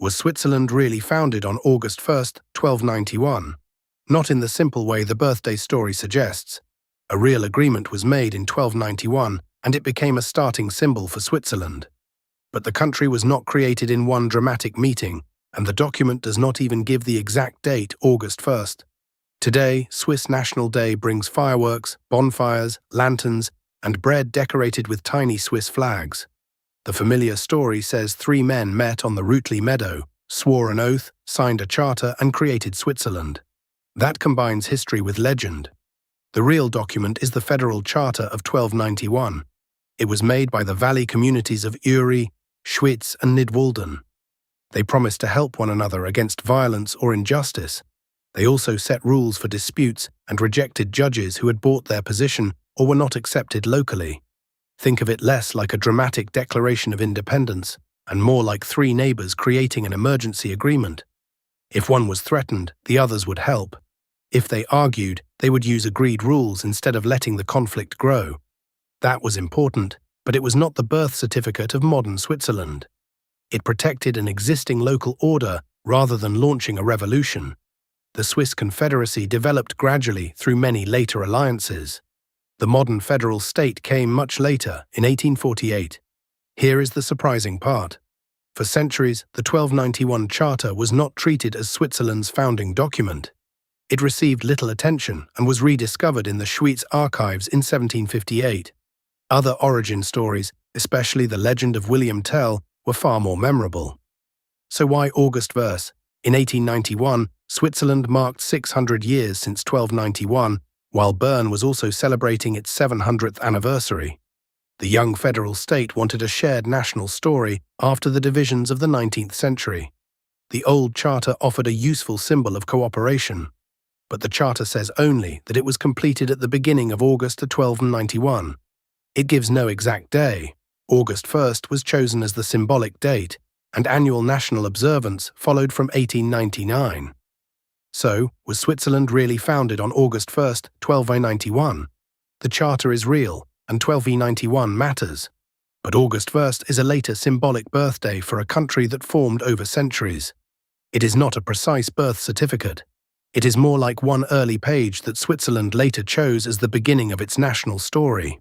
Was Switzerland really founded on August 1st, 1291? Not in the simple way the birthday story suggests. A real agreement was made in 1291, and it became a starting symbol for Switzerland. But the country was not created in one dramatic meeting, and the document does not even give the exact date, August 1st. Today, Swiss National Day brings fireworks, bonfires, lanterns, and bread decorated with tiny Swiss flags. The familiar story says 3 men met on the Rutli meadow, swore an oath, signed a charter, and created Switzerland. That combines history with legend. The real document is the Federal Charter of 1291. It was made by the valley communities of Uri, Schwyz, and Nidwalden. They promised to help one another against violence or injustice. They also set rules for disputes and rejected judges who had bought their position or were not accepted locally. Think of it less like a dramatic declaration of independence and more like 3 neighbors creating an emergency agreement. If one was threatened, the others would help. If they argued, they would use agreed rules instead of letting the conflict grow. That was important, but it was not the birth certificate of modern Switzerland. It protected an existing local order rather than launching a revolution. The Swiss Confederacy developed gradually through many later alliances. The modern federal state came much later, in 1848. Here is the surprising part. For centuries, the 1291 Charter was not treated as Switzerland's founding document. It received little attention and was rediscovered in the Schwyz archives in 1758. Other origin stories, especially the legend of William Tell, were far more memorable. So why August 1st? In 1891, Switzerland marked 600 years since 1291, while Bern was also celebrating its 700th anniversary. The young federal state wanted a shared national story after the divisions of the 19th century. The old charter offered a useful symbol of cooperation, but the charter says only that it was completed at the beginning of August 1291. It gives no exact day. August 1st was chosen as the symbolic date, and annual national observance followed from 1899. So, was Switzerland really founded on August 1st, 1291? The charter is real, and 1291 matters. But August 1st is a later symbolic birthday for a country that formed over centuries. It is not a precise birth certificate. It is more like one early page that Switzerland later chose as the beginning of its national story.